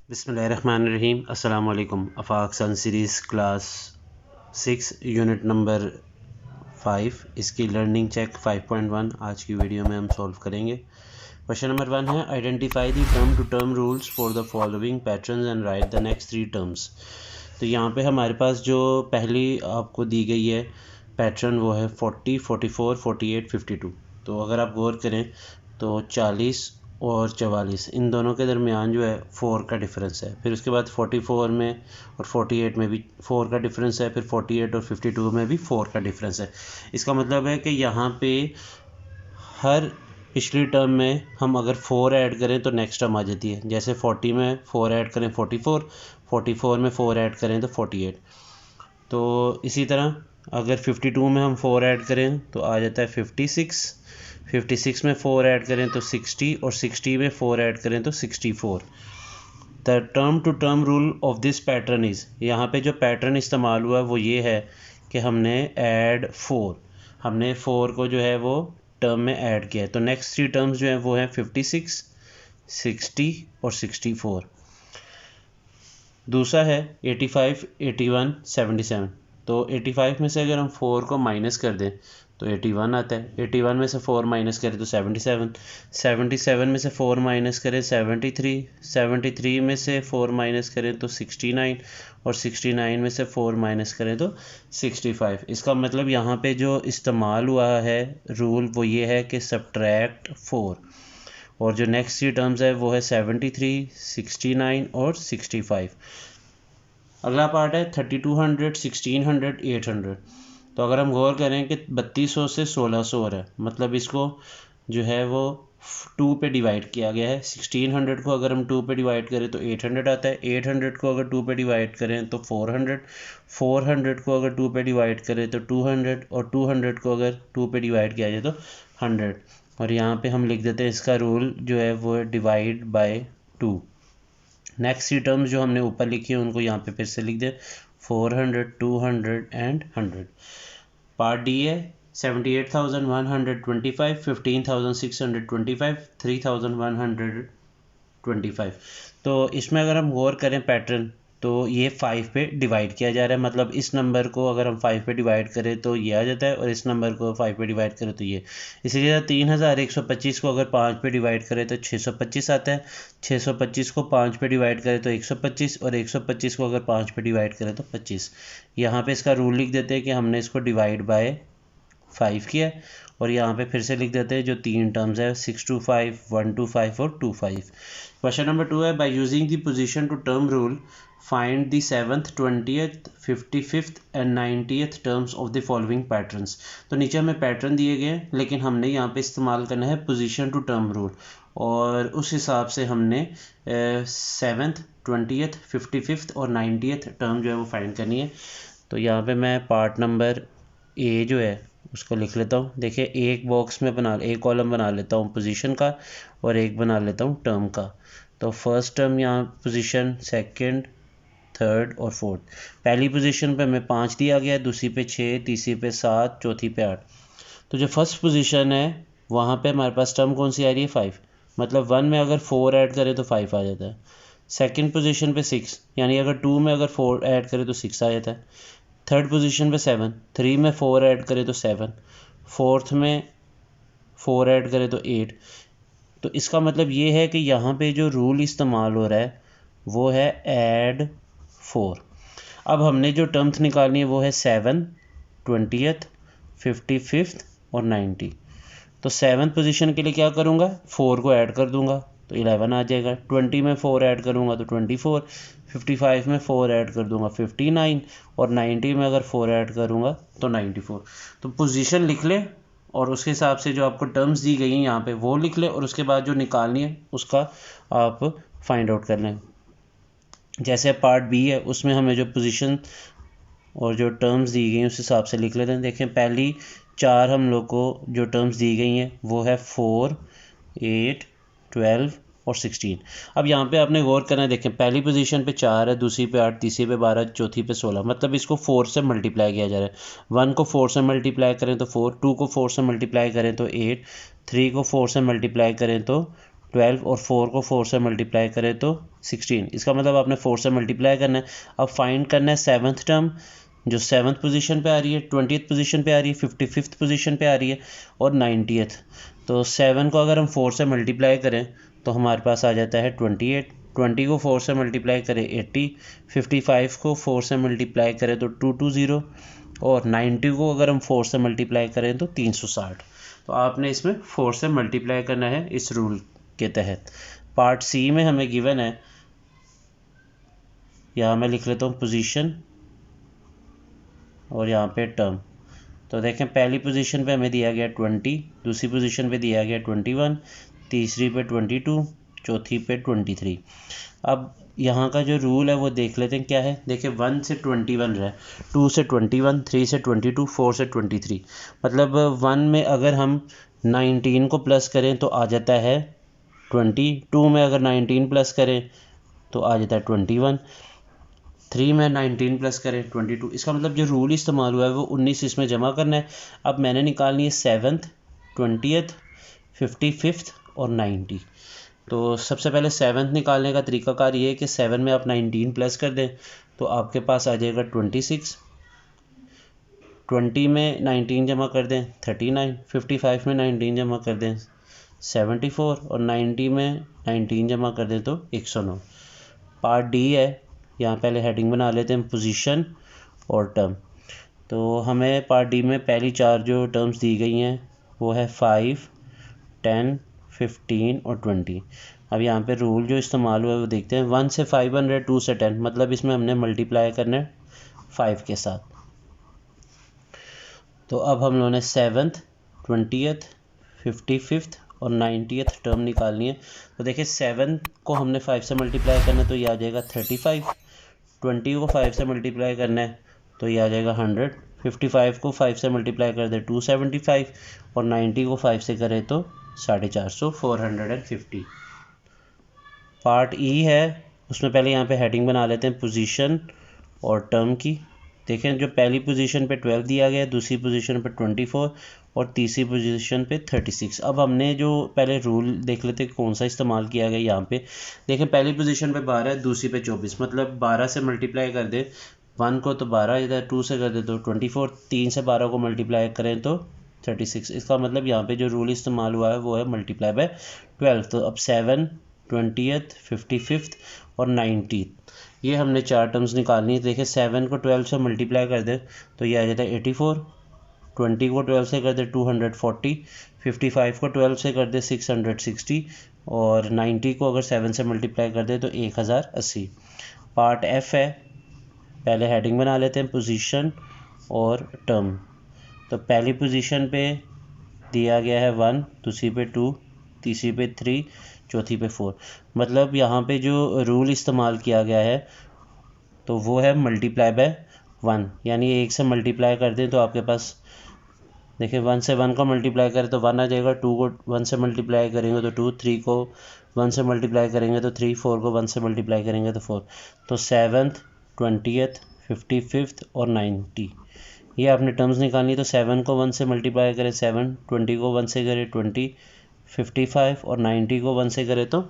बिस्मिल्लाहिर्रहमानिर्रहीम। अस्सलाम वालेकुम। Afaq sun series class 6 unit number 5 इसकी लर्निंग चेक 5.1 आज की वीडियो में हम सॉल्व करेंगे। क्वेश्चन नंबर 1 है identify the term to term rules for the following patterns and write the next 3 terms. तो यहाँ पे हमारे पास जो पहली आपको दी गई है पैटर्न वो है 40, 44, 48, 52। तो अगर आप गौर करें तो 40 और 44 इन दोनों के दरमियान जो है 4 का डिफरेंस है। फिर उसके बाद 44 में और 48 में भी 4 का डिफरेंस है। फिर 48 और 52 में भी 4 का डिफरेंस है। इसका मतलब है कि यहाँ पे हर पिछली टर्म में हम अगर 4 ऐड करें तो नेक्स्ट टर्म आ जाती है। जैसे 40 में 4 ऐड करें 44, 44 में 4 ऐड करें तो 48। तो इसी तरह अगर 52 में हम 4 ऐड करें तो आ जाता है 56, 56 में 4 ऐड करें तो 60 और 60 में 4 ऐड करें तो 64। The term to term rule of this pattern is, यहाँ पे जो पैटर्न इस्तेमाल हुआ वो ये है कि हमने ऐड 4, हमने 4 को जो है वो टर्म में ऐड किया है। तो नेक्स्ट 3 टर्म्स जो हैं वो हैं 56, 60 और 64। दूसरा है 85, 81, 77। तो 85 में से अगर हम 4 को माइनस कर दें तो 81 आता है। 81 में से 4 माइनस करें तो 77, 77 में से 4 माइनस करें 73, 73 में से 4 माइनस करें तो 69 और 69 में से 4 माइनस करें तो 65। इसका मतलब यहाँ पे जो इस्तेमाल हुआ है रूल वो ये है कि सब्ट्रैक्ट 4। और जो नेक्स्ट 3 टर्म्स है वो है 73, 69 और 65। अगला पार्ट है 3200, 1600, 800। तो अगर हम गौर करें कि 3200 से 1600 हो रहा है, मतलब इसको जो है वो 2 पे डिवाइड किया गया है। 1600 को अगर हम 2 पे डिवाइड करें तो 800 आता है। 800 को अगर 2 पे डिवाइड करें तो 400, 400 को अगर 2 पे डिवाइड करें तो 200 और 200 को अगर 2 पे डिवाइड किया जाए तो 100। और यहाँ पे हम लिख देते हैं इसका रूल जो है वो है डिवाइड बाय 2। नेक्स्ट 3 टर्म्स जो हमने ऊपर लिखी है उनको यहाँ पे फिर से लिख दें 400, 200 एंड 100। पार्ट डी है 78,125, 15,625, 3,125। तो इसमें अगर हम गौर करें पैटर्न तो ये 5 पे डिवाइड किया जा रहा है। मतलब इस नंबर को अगर हम 5 पे डिवाइड करें तो ये आ जाता है और इस नंबर को 5 पे डिवाइड करें तो ये। इसीलिए 3125 को अगर 5 पे डिवाइड करें तो 625 आता है। 625 को 5 पे डिवाइड करें तो 125 और 125 को अगर 5 पे डिवाइड करें तो 25। यहाँ पे इसका रूल लिख देते हैं कि हमने इसको डिवाइड बाय 5 किया और यहाँ पे फिर से लिख देते हैं जो 3 टर्म्स है 625, 125 और 25। क्वेश्चन नंबर 2 है by using the position to term rule find the 7th, 20th, 55th and 90th terms of the following patterns. तो नीचे हमें पैटर्न दिए गए हैं लेकिन हमने यहाँ पे इस्तेमाल करना है पोजीशन टू टर्म रूल और उस हिसाब से हमने 7th, 20th, 55th और 90th टर्म जो है वो फाइंड करनी है। तो यहाँ पे मैं पार्ट नंबर ए जो है उसको लिख लेता हूँ। देखिए एक बॉक्स में एक कॉलम बना लेता हूँ पोजीशन का और एक बना लेता हूँ टर्म का। तो फर्स्ट टर्म यहाँ पोजीशन, सेकंड, थर्ड और फोर्थ। पहली पोजीशन पे हमें 5 दिया गया है, दूसरी पे 6, तीसरी पे 7, चौथी पे 8। तो जो फर्स्ट पोजीशन है वहाँ पे हमारे पास टर्म कौन सी आ रही है 5। मतलब 1 में अगर 4 ऐड करें तो 5 आ जाता है। सेकंड पोजीशन पे 6, यानी अगर 2 में अगर 4 ऐड करें तो 6 आ जाता है। थर्ड पोजीशन पे 7, 3 में 4 ऐड करें तो 7, फोर्थ में 4 ऐड करें तो 8। तो इसका मतलब ये है कि यहाँ पे जो रूल इस्तेमाल हो रहा है वो है ऐड 4। अब हमने जो टर्म्स निकालनी है वो है 7, 20th, 55th और 90। तो 7th पोजीशन के लिए क्या करूँगा, 4 को ऐड कर दूंगा तो 11 आ जाएगा। 20 में 4 ऐड करूँगा तो 24, 55 में 4 ऐड कर दूंगा 59 और 90 में अगर 4 ऐड करूँगा तो 94। तो पोजीशन लिख ले और उसके हिसाब से जो आपको टर्म्स दी गई हैं यहाँ पे वो लिख ले और उसके बाद जो निकालनी है उसका आप फाइंड आउट कर लें। जैसे पार्ट बी है उसमें हमें जो पोजीशन और जो टर्म्स दी गई हैं उस हिसाब से लिख लेते हैं। देखें पहली 4 हम लोग को जो टर्म्स दी गई हैं वो है 4, 8, 12 और 16। अब यहाँ पे आपने गौर करना है। देखें पहली पोजीशन पे 4 है, दूसरी पे 8, तीसरी पे 12, चौथी पे 16। मतलब इसको 4 से मल्टीप्लाई किया जा रहा है। 1 को 4 से मल्टीप्लाई करें तो 4, 2 को 4 से मल्टीप्लाई करें तो 8, 3 को 4 से मल्टीप्लाई करें तो 12 और 4 को 4 से मल्टीप्लाई करें तो 16। इसका मतलब आपने 4 से मल्टीप्लाई करना है। अब फाइंड करना है 7th टर्म जो 7th पोजीशन पे आ रही है, 20th पोजीशन पे आ रही है, 55th पोजीशन पे आ रही है और 90th। तो 7 को अगर हम 4 से मल्टीप्लाई करें तो हमारे पास आ जाता है 28। 20 को 4 से मल्टीप्लाई करें 80, 55 को 4 से मल्टीप्लाई करें तो 220 और 90 को अगर हम 4 से मल्टीप्लाई करें तो 360। तो आपने इसमें 4 से मल्टीप्लाई करना है इस रूल के तहत। पार्ट सी में हमें गिवन है, यहाँ मैं लिख लेता हूँ पोजीशन और यहाँ पे टर्म। तो देखें पहली पोजीशन पे हमें दिया गया 20, दूसरी पोजीशन पे दिया गया 21, तीसरी पे 22, चौथी पे 23। अब यहाँ का जो रूल है वो देख लेते हैं क्या है। देखिए 1 से 21 रहा है, 2 से 21, 3 से 22, 4 से 23। मतलब 1 में अगर हम 19 को प्लस करें तो आ जाता है 20, 2 में अगर 19 प्लस करें तो आ जाता है 21, 3 में 19 प्लस करें 22। इसका मतलब जो रूल इस्तेमाल हुआ है वो 19 इसमें जमा करना है। अब मैंने निकालनी है 7th, 20th, 55th और 90। तो सबसे पहले 7th निकालने का तरीकाकार ये है कि 7 में आप 19 प्लस कर दें तो आपके पास आ जाएगा 26, 20 में 19 जमा कर दें 39, 55 में 19 जमा कर दें 74 और 90 में 19 जमा कर दें तो 109। पार्ट डी है, यहाँ पहले हेडिंग बना लेते हैं पोजीशन और टर्म। तो हमें पार्ट डी में पहली 4 जो टर्म्स दी गई हैं वो है 5, 10, 15 और 20। अब यहाँ पे रूल जो इस्तेमाल हुआ है वो देखते हैं। 1 से 500, 2 से 10, मतलब इसमें हमने मल्टीप्लाई करना है 5 के साथ। तो अब हम लोगों ने 7th, 20th, 55th और 90th टर्म निकालनी है। तो देखिए 7 को हमने 5 से मल्टीप्लाई करना है तो ये आ जाएगा 35, 20 को 5 से मल्टीप्लाई करना है तो ये आ जाएगा 100, 55 को 5 से मल्टीप्लाई कर दे 275 और 90 को 5 से करें तो 450, 450। पार्ट ई है, उसमें पहले यहाँ पे हेडिंग बना लेते हैं पोजीशन और टर्म की। देखें जो पहली पोजीशन पे 12 दिया गया है, दूसरी पोजीशन पे 24 और तीसरी पोजीशन पे 36। अब हमने जो पहले रूल देख लेते हैं कौन सा इस्तेमाल किया गया। यहाँ पे देखें पहली पोजीशन पे 12 है, दूसरी पे 24, मतलब 12 से मल्टीप्लाई कर दे 1 को तो 12, इधर 2 से कर दे तो 24, 3 से 12 को मल्टीप्लाई करें तो 36। इसका मतलब यहाँ पे जो रूल इस्तेमाल हुआ है वो है मल्टीप्लाई बाय 12। तो अब 7, 20th, 55th और 90th ये हमने 4 टर्म्स निकालनी है। देखिए 7 को 12 से मल्टीप्लाई कर दे तो ये आ जाता है 84, 20 को 12 से कर दे 240, 55 को 12 से कर दे 660 और 90 को अगर 7 से मल्टीप्लाई कर दे तो 1080। पार्ट एफ है, पहले हेडिंग बना लेते हैं पोजीशन और टर्म। तो पहली पोजीशन पे दिया गया है 1, दूसरी पे 2, तीसरी पे 3, चौथी पे 4। मतलब यहाँ पे जो रूल इस्तेमाल किया गया है तो वो है मल्टीप्लाई बाय 1, यानी 1 से मल्टीप्लाई कर दें तो आपके पास देखिए 1 से 1 को मल्टीप्लाई करें तो 1 आ जाएगा, 2 को 1 से मल्टीप्लाई करेंगे तो 2, 3 को 1 से मल्टीप्लाई करेंगे तो 3, 4 को 1 से मल्टीप्लाई करेंगे तो 4। तो 7th, 20th, 55th और 90 ये आपने टर्म्स निकालनी है। तो 7 को 1 से मल्टीप्लाई करें 7, 20 को 1 से करें 20, 55 और 90 को 1 से करें तो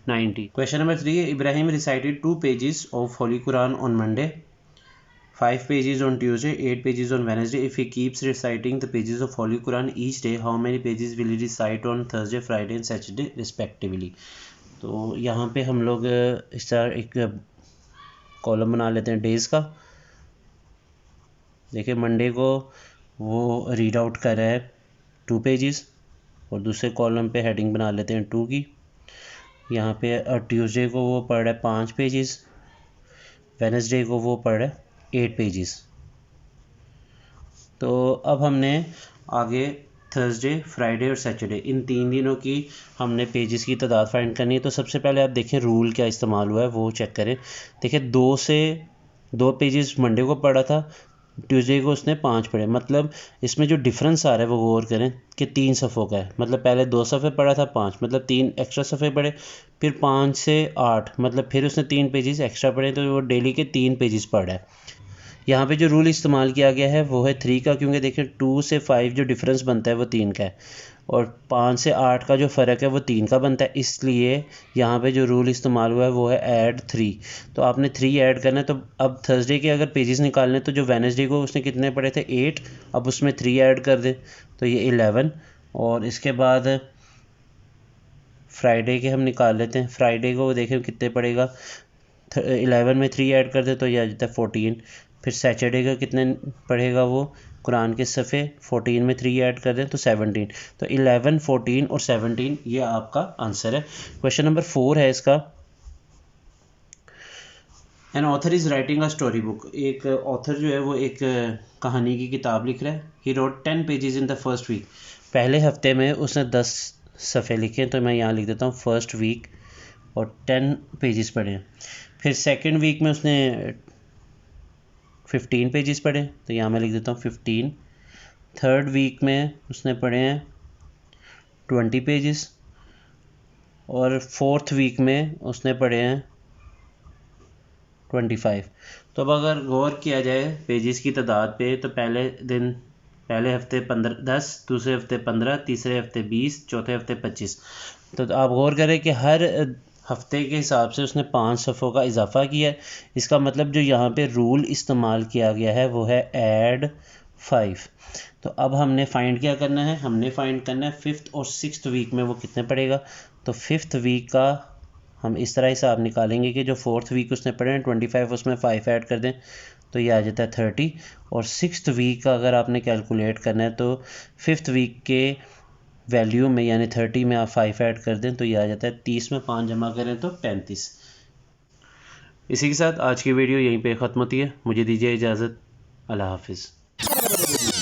90। क्वेश्चन नंबर 3 है, Ibrahim recited 2 pages of Holy Quran on Monday, 5 pages on Tuesday, 8 pages on Wednesday. If he keeps reciting the pages of Holy Quran each day, how many pages will he recite on Thursday, Friday and Saturday respectively? तो यहाँ पे हम लोग इस तरह एक column बना लेते हैं डेज़ का। देखिए मंडे को वो रीड आउट कर रहा है 2 pages और दूसरे कॉलम पे हेडिंग बना लेते हैं 2 की। यहाँ पे ट्यूसडे को वो पढ़ रहा है 5 pages, वेडनेसडे को वो पढ़ रहा है 8 pages। तो अब हमने आगे थर्सडे, फ्राइडे और सैटरडे इन 3 दिनों की हमने पेजेस की तादाद फाइंड करनी है। तो सबसे पहले आप देखें रूल क्या इस्तेमाल हुआ है वो चेक करें। देखिए 2 पेजेस मंडे को पढ़ा था, ट्यूसडे को उसने 5 पढ़े। मतलब इसमें जो डिफरेंस आ रहा है वो गौर करें कि 3 सफ़ों का है। मतलब पहले 2 सफ़े पढ़ा था 5, मतलब 3 एक्स्ट्रा सफ़े पढ़े, फिर 5 से 8 मतलब फिर उसने 3 पेजेस एक्स्ट्रा पढ़े, तो वो डेली के 3 पेजेस पढ़ रहा है। यहाँ पे जो रूल इस्तेमाल किया गया है वो है 3 का, क्योंकि देखिए 2 से 5 जो डिफरेंस बनता है वो 3 का है। और 5 से 8 का जो फ़र्क है वो 3 का बनता है, इसलिए यहाँ पे जो रूल इस्तेमाल हुआ है वो है ऐड 3। तो आपने 3 ऐड करना है। तो अब थर्सडे के अगर पेजेस निकालने तो जो वेडनेसडे को उसने कितने पढ़े थे 8, अब उसमें 3 ऐड कर दें तो ये 11। और इसके बाद फ्राइडे के हम निकाल लेते हैं। फ्राइडे को देखें कितने पड़ेगा, 11 में 3 ऐड कर दे तो ये आ जाता है 14। फिर सैटरडे का कितने पड़ेगा, वो कुरान के सफ़े 14 में 3 ऐड कर दें तो 17। तो 11, 14 और 17 ये आपका आंसर है। क्वेश्चन नंबर 4 है इसका, an author is writing a story book. एक ऑथर जो है वो एक कहानी की किताब लिख रहा है। He wrote 10 pages in the first week. पहले हफ्ते में उसने 10 सफ़े लिखे, तो मैं यहाँ लिख देता हूँ फर्स्ट वीक, और 10 पेजेस पढ़े हैं। फिर सेकंड वीक में उसने 15 पेजेस पढ़े, तो यहाँ मैं लिख देता हूँ 15। थर्ड वीक में उसने पढ़े हैं 20 पेजेस, और फोर्थ वीक में उसने पढ़े हैं 25। तो अब अगर गौर किया जाए पेजेस की तादाद पे, तो पहले हफ्ते 10, दूसरे हफ्ते 15, तीसरे हफ्ते 20, चौथे हफ्ते 25। तो आप गौर करें कि हर हफ्ते के हिसाब से उसने 5 सफ़ों का इजाफा किया है। इसका मतलब जो यहाँ पे रूल इस्तेमाल किया गया है वो है ऐड 5। तो अब हमने फाइंड क्या करना है, हमने फाइंड करना है 5th और 6th वीक में वो कितने पड़ेगा। तो 5th वीक का हम इस तरह हिसाब निकालेंगे कि जो 4th वीक उसने पढ़े हैं 25, उसमें 5 ऐड कर दें तो ये आ जाता है 30। और 6th वीक का अगर आपने कैलकुलेट करना है तो 5th वीक के वैल्यू में यानी 30 में आप 5 ऐड कर दें तो ये आ जाता है 30 में 5 जमा करें तो 35। इसी के साथ आज की वीडियो यहीं पे ख़त्म होती है। मुझे दीजिए इजाज़त। अल्लाह हाफिज़।